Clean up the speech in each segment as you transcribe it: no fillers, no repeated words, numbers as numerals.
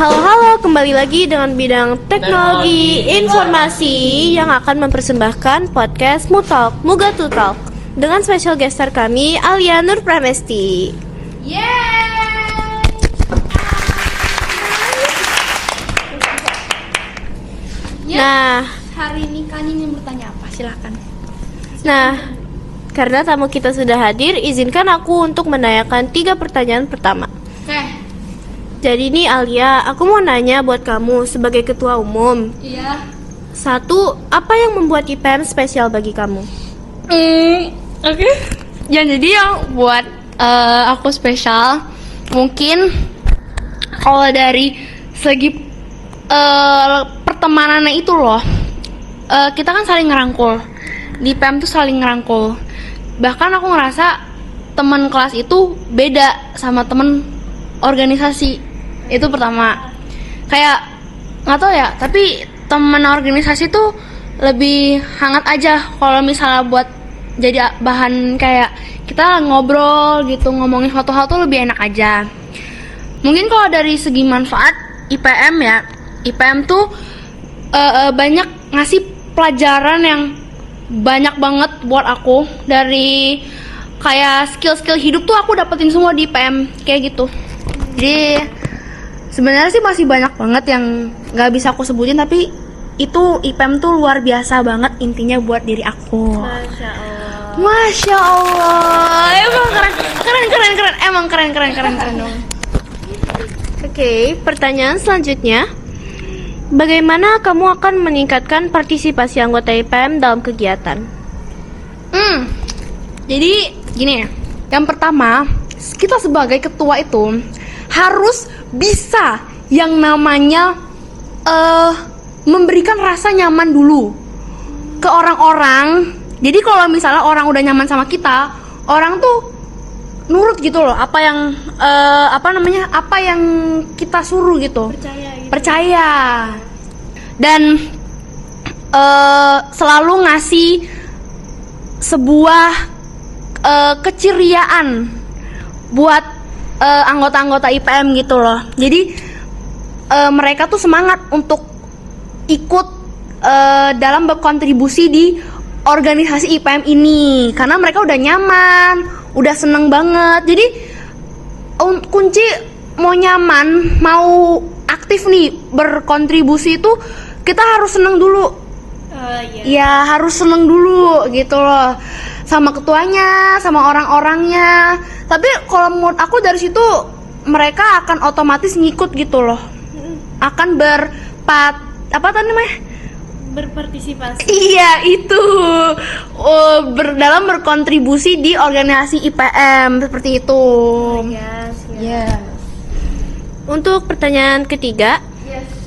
Halo, kembali lagi dengan bidang teknologi informasi yang akan mempersembahkan podcast Mutalk, Muga to Talk dengan special guest star kami, Alia Nur Pramesti. Nah, hari ini kan ingin bertanya apa? Silakan. Nah, karena tamu kita sudah hadir, izinkan aku untuk menanyakan 3 pertanyaan pertama. Oke. Jadi nih Alia, aku mau nanya buat kamu sebagai ketua umum. Iya. 1, apa yang membuat IPM spesial bagi kamu? Oke. Ya jadi yang buat aku spesial mungkin kalau dari segi pertemanannya itu loh. Kita kan saling ngerangkul. Di IPM tuh saling ngerangkul. Bahkan aku ngerasa teman kelas itu beda sama teman organisasi. Itu pertama. Kayak nggak tahu ya, tapi teman organisasi tuh lebih hangat aja kalau misalnya buat jadi bahan kayak kita ngobrol gitu, ngomongin suatu hal tuh lebih enak aja. Mungkin kalau dari segi manfaat IPM ya, IPM tuh banyak ngasih pelajaran yang banyak banget buat aku. Dari kayak skill-skill hidup tuh aku dapetin semua di IPM kayak gitu. Jadi sebenarnya sih masih banyak banget yang nggak bisa aku sebutin, tapi itu IPM tuh luar biasa banget intinya buat diri aku. Masya Allah, emang keren, emang keren dong. Oke, pertanyaan selanjutnya. Bagaimana kamu akan meningkatkan partisipasi anggota IPM dalam kegiatan? Jadi gini ya, yang pertama kita sebagai ketua itu harus bisa yang namanya memberikan rasa nyaman dulu ke orang-orang. Jadi kalau misalnya orang udah nyaman sama kita, orang tuh nurut gitu loh, apa yang kita suruh gitu. Percaya. Dan selalu ngasih sebuah keceriaan buat anggota-anggota IPM gitu loh. Jadi mereka tuh semangat untuk ikut dalam berkontribusi di organisasi IPM ini karena mereka udah nyaman, udah seneng banget. Jadi kunci mau nyaman, mau aktif nih berkontribusi itu kita harus seneng dulu. Ya harus seneng dulu gitu loh, sama ketuanya, sama orang-orangnya. Tapi kalau menurut aku dari situ mereka akan otomatis ngikut gitu loh, akan Berpartisipasi. Iya itu dalam berkontribusi di organisasi IPM seperti itu. Yes. Untuk pertanyaan ketiga,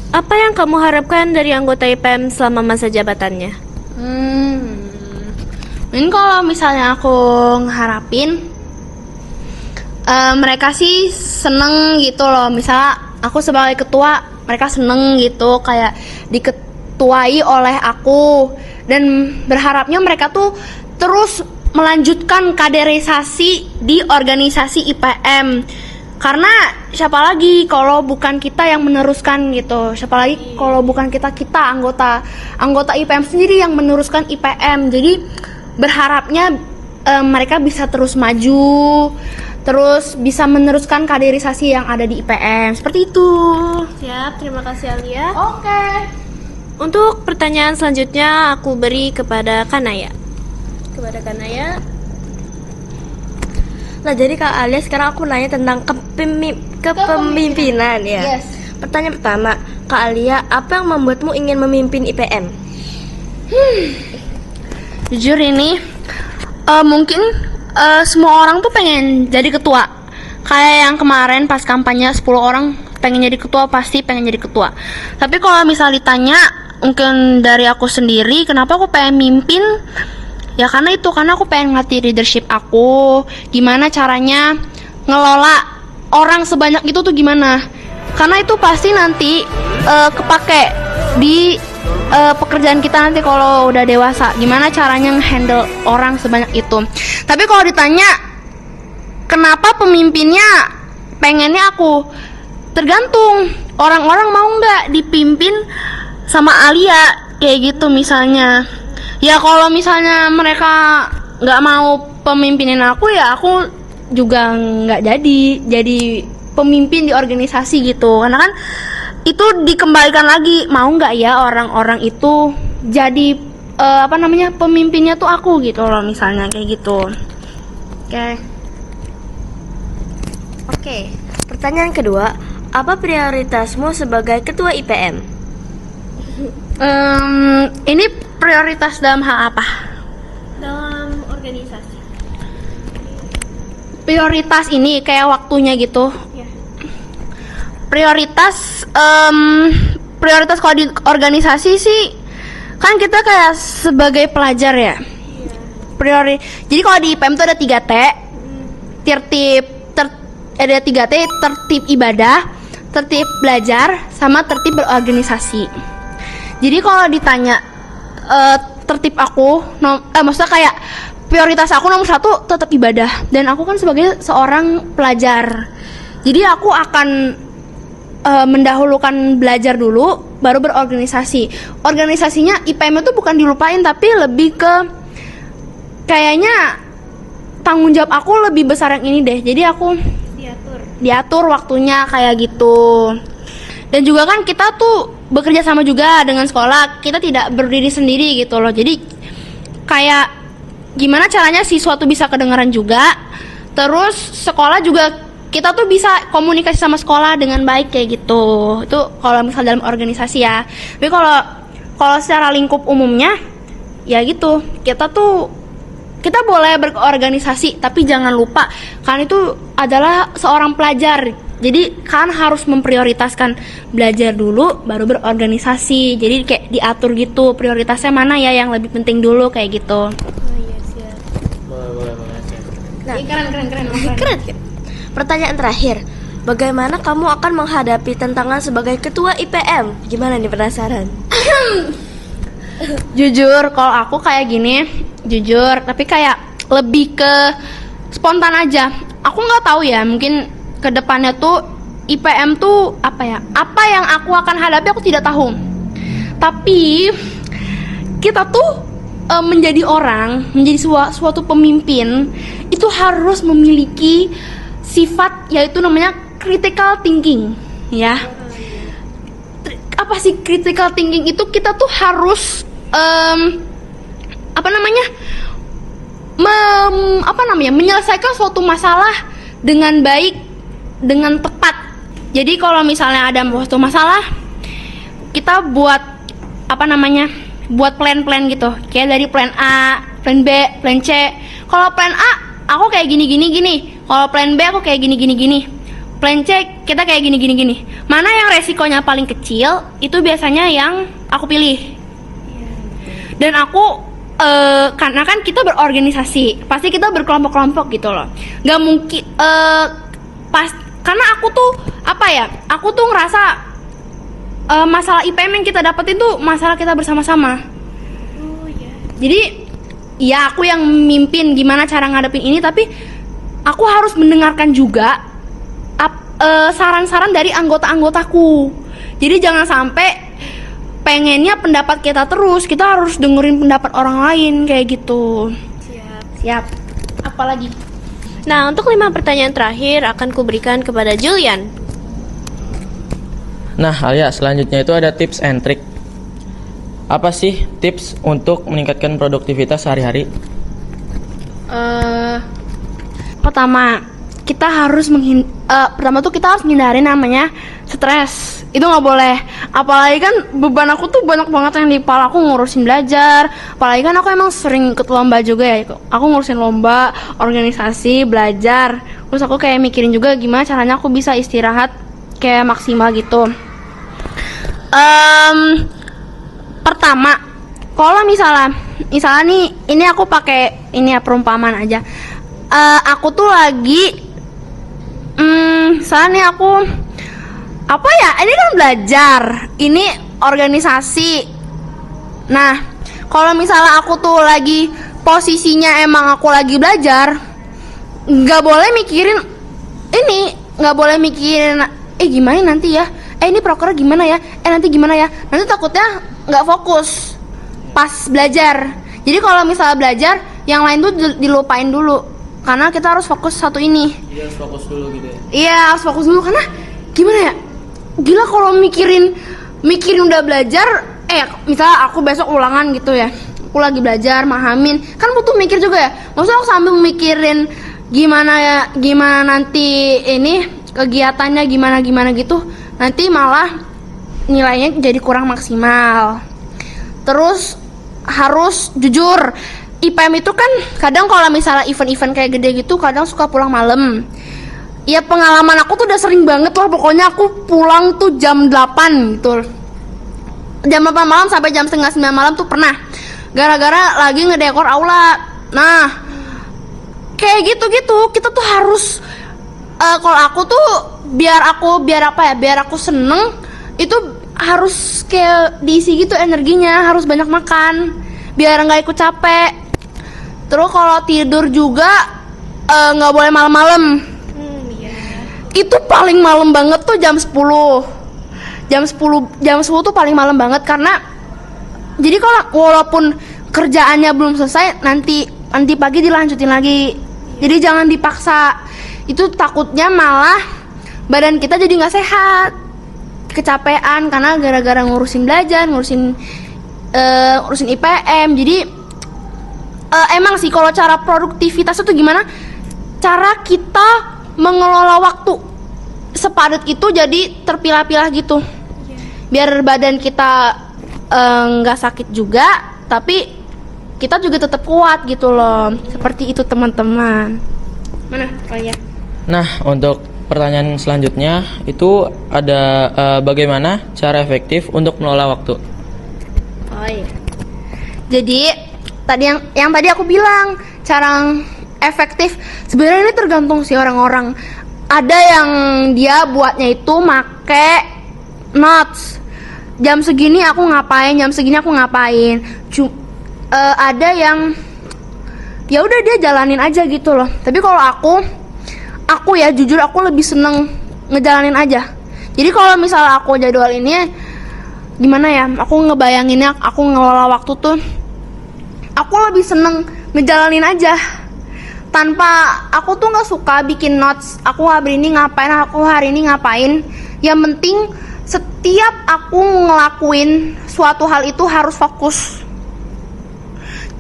apa yang kamu harapkan dari anggota IPM selama masa jabatannya? Mungkin kalau misalnya aku ngeharapin mereka sih seneng gitu loh. Misalnya aku sebagai ketua, mereka seneng gitu kayak diketuai oleh aku. Dan berharapnya mereka tuh terus melanjutkan kaderisasi di organisasi IPM. Karena siapa lagi kalau bukan kita yang meneruskan gitu. Siapa lagi kalau bukan kita anggota IPM sendiri yang meneruskan IPM. Jadi berharapnya mereka bisa terus maju, terus bisa meneruskan kaderisasi yang ada di IPM. Seperti itu. Siap, terima kasih Alia. Oke. Untuk pertanyaan selanjutnya aku beri kepada Kanaya. Nah, jadi Kak Alia, sekarang aku nanya tentang kepemimpinan ya. Yes. Pertanyaan pertama, Kak Alia, apa yang membuatmu ingin memimpin IPM? Jujur ini mungkin semua orang tuh pengen jadi ketua. Kayak yang kemarin pas kampanye 10 orang pengen jadi ketua, pasti pengen jadi ketua. Tapi kalau misal ditanya mungkin dari aku sendiri kenapa aku pengen mimpin, ya karena aku pengen ngelatih leadership aku, gimana caranya ngelola orang sebanyak itu tuh gimana. Karena itu pasti nanti kepake di pekerjaan kita nanti kalau udah dewasa, gimana caranya nge-handle orang sebanyak itu. Tapi kalau ditanya kenapa pemimpinnya pengennya aku, tergantung orang-orang mau nggak dipimpin sama Alia kayak gitu misalnya. Ya kalau misalnya mereka nggak mau pemimpinin aku, ya aku juga nggak jadi pemimpin di organisasi gitu, karena kan itu dikembalikan lagi, mau nggak ya orang-orang itu jadi pemimpinnya tuh aku gitu loh, misalnya kayak gitu. Oke, pertanyaan kedua, apa prioritasmu sebagai ketua IPM? Ini prioritas dalam hal apa? Dalam organisasi. Prioritas ini kayak waktunya gitu. Ya. Prioritas kalau di organisasi sih kan kita kayak sebagai pelajar ya. Jadi kalau di IPM tuh ada 3T. Ada 3T, tertib ibadah, tertib belajar, sama tertib berorganisasi. Jadi kalau ditanya tertib aku, maksudnya kayak prioritas aku nomor 1 tetap ibadah, dan aku kan sebagai seorang pelajar. Jadi aku akan mendahulukan belajar dulu, baru berorganisasi. Organisasinya IPM itu bukan dilupain, tapi lebih ke kayaknya tanggung jawab aku lebih besar yang ini deh. Jadi aku diatur waktunya kayak gitu. Dan juga kan kita tuh bekerja sama juga dengan sekolah, kita tidak berdiri sendiri gitu loh. Jadi kayak gimana caranya siswa tuh bisa kedengaran juga, terus sekolah juga kita tuh bisa komunikasi sama sekolah dengan baik kayak gitu. Itu kalau misal dalam organisasi ya. Tapi kalau secara lingkup umumnya ya gitu, kita boleh berorganisasi, tapi jangan lupa kan itu adalah seorang pelajar. Jadi kan harus memprioritaskan belajar dulu baru berorganisasi. Jadi kayak diatur gitu prioritasnya mana ya yang lebih penting dulu kayak gitu. Boleh. Nah, Keren. pertanyaan terakhir, bagaimana kamu akan menghadapi tantangan sebagai ketua IPM? Gimana nih, penasaran? Jujur kalau aku kayak gini, tapi kayak lebih ke spontan aja. Aku nggak tahu ya, mungkin kedepannya tuh IPM tuh apa yang aku akan hadapi aku tidak tahu. Tapi kita tuh menjadi suatu pemimpin itu harus memiliki sifat, yaitu namanya critical thinking ya. Apa sih critical thinking itu? Kita tuh harus menyelesaikan suatu masalah dengan baik, dengan tepat. Jadi kalau misalnya ada suatu masalah, kita buat plan-plan gitu. Kayak dari plan A, plan B, plan C. Kalau plan A aku kayak gini. Kalau plan B aku kayak gini. Plan C kita kayak gini. Mana yang resikonya paling kecil, itu biasanya yang aku pilih. Dan aku karena kan kita berorganisasi, pasti kita berkelompok-kelompok gitu loh. Gak mungkin karena aku tuh ngerasa masalah IPM yang kita dapetin tuh masalah kita bersama-sama. Jadi ya aku yang mimpin gimana cara ngadepin ini, tapi aku harus mendengarkan juga saran-saran dari anggota-anggotaku. Jadi jangan sampai pengennya pendapat kita terus, kita harus dengerin pendapat orang lain kayak gitu. Siap. Apalagi? Nah, untuk 5 pertanyaan terakhir akan kuberikan kepada Julian. Nah, Alia, selanjutnya itu ada tips and trick. Apa sih tips untuk meningkatkan produktivitas sehari-hari? Pertama, kita harus menghindari namanya stres. Itu nggak boleh. Apalagi kan beban aku tuh banyak banget yang di kepala aku, ngurusin belajar. Apalagi kan aku emang sering ikut lomba juga ya. Aku ngurusin lomba, organisasi, belajar. Terus aku kayak mikirin juga gimana caranya aku bisa istirahat kayak maksimal gitu. Pertama, kalau misalnya nih, ini aku pakai ini ya perumpamaan aja. Aku tuh lagi misalnya nih aku ini kan belajar, ini organisasi. Nah, kalau misalnya aku tuh lagi posisinya emang aku lagi belajar, nggak boleh mikirin gimana nanti ya, ini prokernya gimana ya, nanti gimana ya, nanti takutnya nggak fokus pas belajar. Jadi kalau misalnya belajar, yang lain tuh dilupain dulu, karena kita harus fokus satu ini. Jadi harus fokus dulu gitu ya? Iya, harus fokus dulu, karena gimana ya, gila kalau mikirin udah belajar, misalnya aku besok ulangan gitu ya, aku lagi belajar, mahamin, kan butuh mikir juga ya. Maksudnya aku sambil mikirin gimana nanti ini kegiatannya gimana gitu, nanti malah nilainya jadi kurang maksimal. Terus harus jujur, IPM itu kan kadang kalau misalnya event-event kayak gede gitu kadang suka pulang malam. Ya pengalaman aku tuh udah sering banget lah, pokoknya aku pulang tuh jam 8 gitu. Jam 8 malam sampai jam setengah 9 malam tuh pernah. Gara-gara lagi ngedekor aula. Nah, kayak gitu-gitu kita tuh harus kalau aku tuh biar aku seneng, itu harus kayak diisi gitu energinya, harus banyak makan biar nggak ikut capek. Terus kalau tidur juga nggak boleh malam-malam. Itu paling malam banget tuh jam 10 tuh paling malam banget, karena jadi kalau walaupun kerjaannya belum selesai, nanti pagi dilanjutin lagi. Jadi jangan dipaksa, itu takutnya malah badan kita jadi nggak sehat, kecapean karena gara-gara ngurusin belajar, ngurusin IPM. Jadi emang sih kalau cara produktivitas itu gimana, cara kita mengelola waktu sepadat itu, jadi terpilah-pilah gitu, biar badan kita nggak sakit juga, tapi kita juga tetap kuat gitu loh. Seperti itu teman-teman. Mana kalian? Nah, untuk pertanyaan selanjutnya itu ada bagaimana cara efektif untuk mengelola waktu? Oh iya. Jadi tadi yang tadi aku bilang cara efektif, sebenarnya ini tergantung sih orang-orang. Ada yang dia buatnya itu make notes. Jam segini aku ngapain, jam segini aku ngapain. Ada yang ya udah dia jalanin aja gitu loh. Tapi kalau aku ya jujur aku lebih seneng ngejalanin aja. Jadi kalau misalnya aku jadwal ini gimana ya, aku ngebayanginnya aku ngelola waktu tuh, aku lebih seneng ngejalanin aja. Tanpa, aku tuh nggak suka bikin notes, aku hari ini ngapain, aku hari ini ngapain. Yang penting setiap aku ngelakuin suatu hal itu harus fokus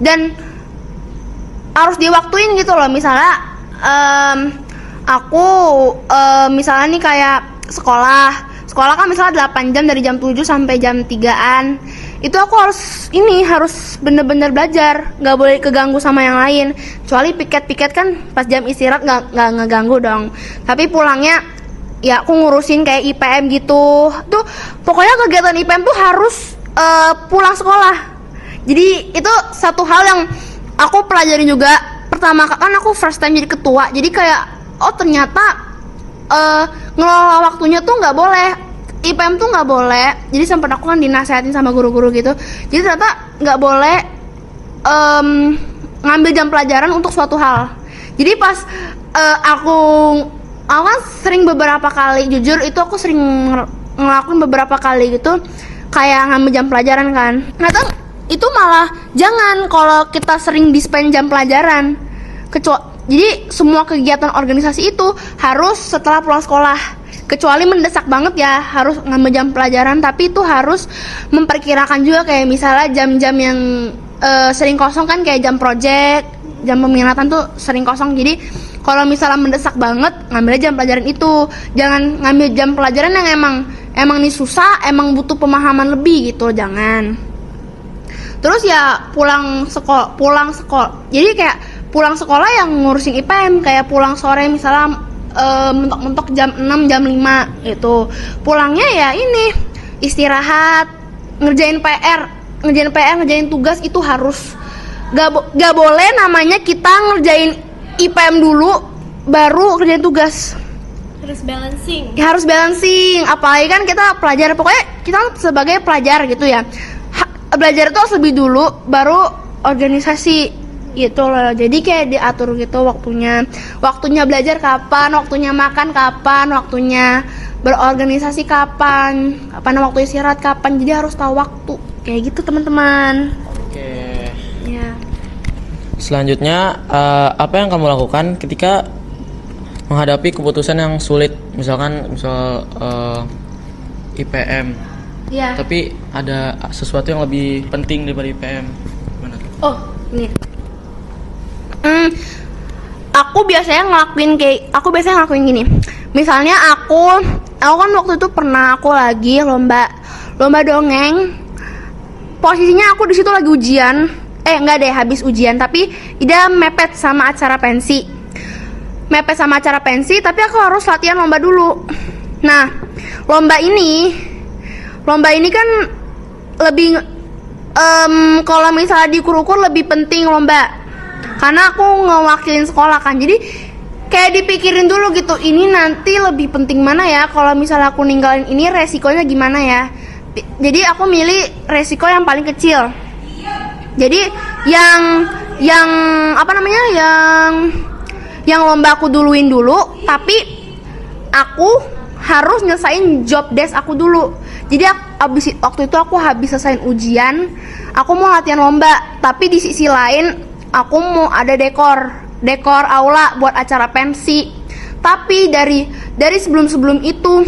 dan harus diwaktuin gitu loh. Misalnya aku misalnya nih kayak sekolah kan misalnya 8 jam dari jam 7 sampai jam 3-an. Itu aku harus bener-bener belajar, nggak boleh keganggu sama yang lain. Kecuali piket kan pas jam istirahat nggak ngeganggu dong. Tapi pulangnya ya aku ngurusin kayak IPM gitu. Tuh pokoknya kegiatan IPM tuh harus pulang sekolah. Jadi itu satu hal yang aku pelajari juga. Pertama kan aku first time jadi ketua, jadi kayak ternyata ngelola waktunya tuh nggak boleh. IPM tuh nggak boleh. Jadi sempat aku kan dinasehatin sama guru-guru gitu. Jadi ternyata nggak boleh ngambil jam pelajaran untuk suatu hal. Jadi pas aku kan sering beberapa kali, jujur itu aku sering ngelakuin beberapa kali gitu, kayak ngambil jam pelajaran kan. Ternyata itu malah jangan kalau kita sering di-spend jam pelajaran. Jadi semua kegiatan organisasi itu harus setelah pulang sekolah. Kecuali mendesak banget ya harus ngambil jam pelajaran, tapi itu harus memperkirakan juga, kayak misalnya jam-jam yang sering kosong kan, kayak jam project, jam peminatan tuh sering kosong. Jadi kalau misalnya mendesak banget, ngambil jam pelajaran itu. Jangan ngambil jam pelajaran yang emang nih susah, emang butuh pemahaman lebih gitu, jangan. Terus ya pulang sekolah. Jadi kayak pulang sekolah yang ngurusin IPM, kayak pulang sore misalnya mentok-mentok jam 6, jam 5 gitu. Pulangnya ya ini istirahat, ngerjain PR, ngerjain tugas. Itu harus gak boleh namanya kita ngerjain IPM dulu baru ngerjain tugas. Harus balancing. Apalagi kan kita pelajar, pokoknya kita sebagai pelajar gitu ya, belajar itu harus lebih dulu baru organisasi. gitu loh. Jadi kayak diatur gitu waktunya belajar kapan, waktunya makan kapan, waktunya berorganisasi kapan waktu istirahat kapan. Jadi harus tahu waktu kayak gitu teman-teman. Oke. Ya. Selanjutnya, apa yang kamu lakukan ketika menghadapi keputusan yang sulit, misal IPM, Ya. tapi ada sesuatu yang lebih penting daripada IPM. Gimana tuh? Oh, ini. Aku biasanya ngelakuin gini. Misalnya aku kan waktu itu pernah aku lagi lomba dongeng. Posisinya aku di situ lagi ujian. Enggak deh, habis ujian, tapi dia mepet sama acara pensi. Tapi aku harus latihan lomba dulu. Nah, lomba ini kan lebih kalau misalnya diukur-ukur lebih penting lomba. Karena aku ngewakilin sekolah kan. Jadi kayak dipikirin dulu gitu, ini nanti lebih penting mana ya, kalau misalnya aku ninggalin ini resikonya gimana ya. Jadi aku milih resiko yang paling kecil. Jadi yang lomba aku duluin dulu, tapi aku harus nyelesain job desk aku dulu. Jadi waktu itu aku habis selesai ujian, aku mau latihan lomba, tapi di sisi lain aku mau ada dekor aula buat acara pensi. Tapi dari sebelum itu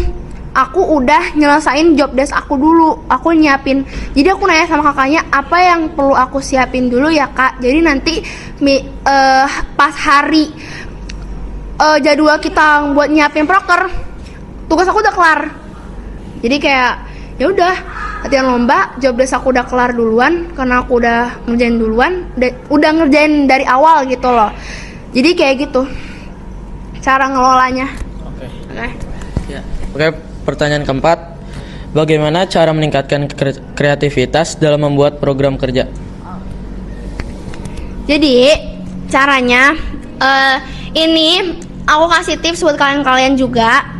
aku udah nyelesain job desk aku dulu. Aku nyiapin. Jadi aku nanya sama kakaknya, apa yang perlu aku siapin dulu ya kak. Jadi nanti pas hari jadwal kita buat nyiapin proker, tugas aku udah kelar. Jadi kayak ya udah, latihan lomba, job desk aku udah kelar duluan karena aku udah ngerjain duluan, udah ngerjain dari awal gitu loh. Jadi kayak gitu cara ngelolanya. Oke. Ya. Oke, pertanyaan keempat, bagaimana cara meningkatkan kreativitas dalam membuat program kerja? Jadi caranya ini aku kasih tips buat kalian juga.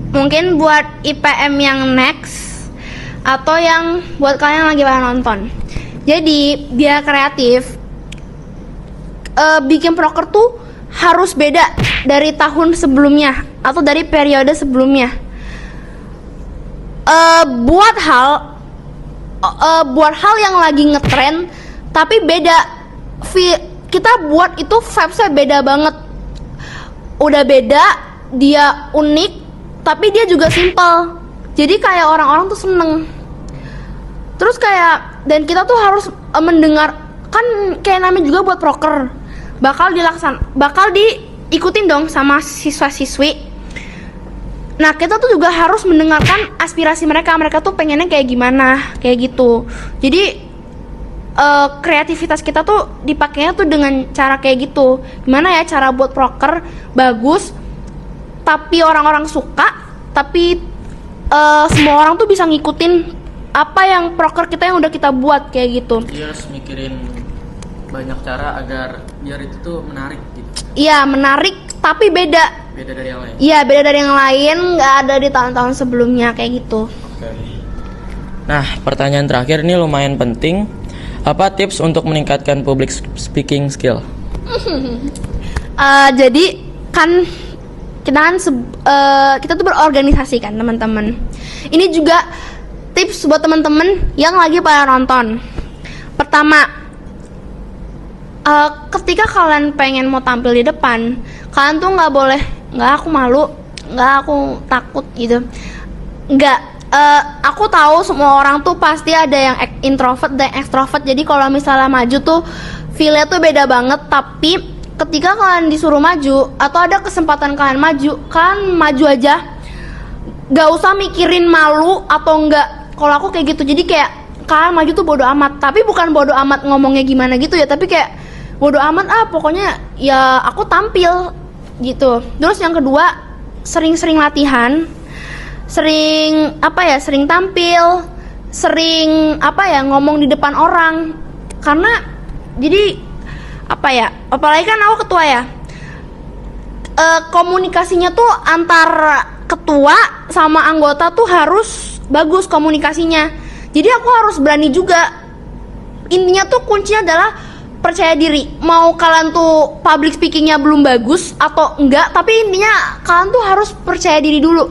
Mungkin buat IPM yang next atau yang buat kalian yang lagi pada nonton. Jadi biar kreatif, bikin proker tuh harus beda dari tahun sebelumnya atau dari periode sebelumnya. Buat hal yang lagi ngetrend tapi beda. Kita buat itu vibes-nya beda banget. Udah beda, dia unik, tapi dia juga simple. Jadi kayak orang-orang tuh seneng. Terus dan kita tuh harus mendengar, kan kayak namanya juga buat proker, bakal diikutin dong sama siswa-siswi. Nah, kita tuh juga harus mendengarkan aspirasi mereka tuh pengennya kayak gimana, kayak gitu. Jadi kreativitas kita tuh dipakainya tuh dengan cara kayak gitu. Gimana ya cara buat proker bagus, tapi orang-orang suka, tapi semua orang tuh bisa ngikutin apa yang proker kita yang udah kita buat kayak gitu. Dia harus mikirin banyak cara agar biar itu tuh menarik gitu. Iya, menarik tapi beda dari yang lain. Iya, beda dari yang lain, nggak ada di tahun-tahun sebelumnya kayak gitu. Oke. Nah, pertanyaan terakhir ini lumayan penting. Apa tips untuk meningkatkan public speaking skill? Jadi kan kita tuh berorganisasi kan teman-teman. Ini juga tips buat teman-teman yang lagi pada nonton. Pertama, ketika kalian pengen mau tampil di depan, kalian tuh nggak boleh, nggak aku malu, nggak aku takut gitu. Nggak. Aku tahu semua orang tuh pasti ada yang introvert dan extrovert. Jadi kalau misalnya maju tuh feel-nya tuh beda banget. Tapi ketika kalian disuruh maju atau ada kesempatan kalian maju aja. Gak usah mikirin malu atau enggak. Kalau aku kayak gitu. Jadi kayak kalian maju tuh bodo amat. Tapi bukan bodo amat ngomongnya gimana gitu ya. Tapi kayak bodo amat pokoknya ya aku tampil gitu. Terus yang kedua, sering-sering latihan. Sering tampil, sering ngomong di depan orang. Karena jadi apalagi kan aku ketua ya, komunikasinya tuh antar ketua sama anggota tuh harus bagus komunikasinya. Jadi aku harus berani juga. Intinya tuh kuncinya adalah percaya diri. Mau kalian tuh public speakingnya belum bagus atau enggak, tapi intinya kalian tuh harus percaya diri dulu.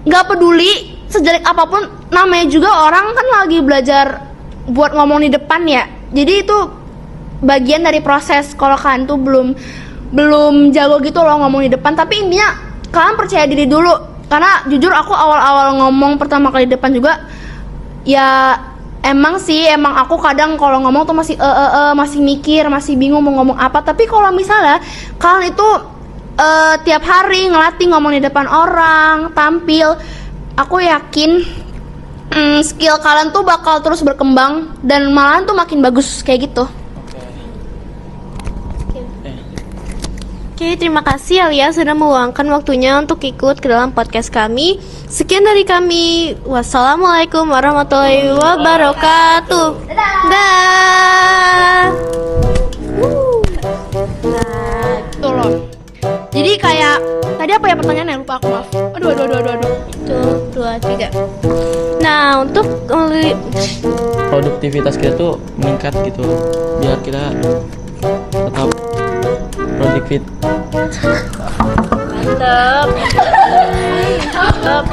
Nggak peduli sejelek apapun, namanya juga orang kan lagi belajar buat ngomong di depan ya. Jadi itu bagian dari proses. Kalau kalian tuh belum jago gitu loh ngomong di depan, tapi intinya kalian percaya diri dulu. Karena jujur aku awal-awal ngomong pertama kali di depan juga ya emang aku kadang kalau ngomong tuh masih mikir, masih bingung mau ngomong apa. Tapi kalau misalnya kalian itu tiap hari ngelatih ngomong di depan orang, tampil, aku yakin skill kalian tuh bakal terus berkembang dan malahan tuh makin bagus kayak gitu. Oke, terima kasih Alia sudah meluangkan waktunya untuk ikut ke dalam podcast kami. Sekian dari kami. Wassalamualaikum warahmatullahi wabarakatuh. Dah. Tuh loh. Jadi kayak tadi apa ya pertanyaannya, lupa aku, maaf. Aduh. Itu 2, 3. Nah, untuk Produktivitas kita tuh meningkat gitu, biar kita tetap produktif. mantap.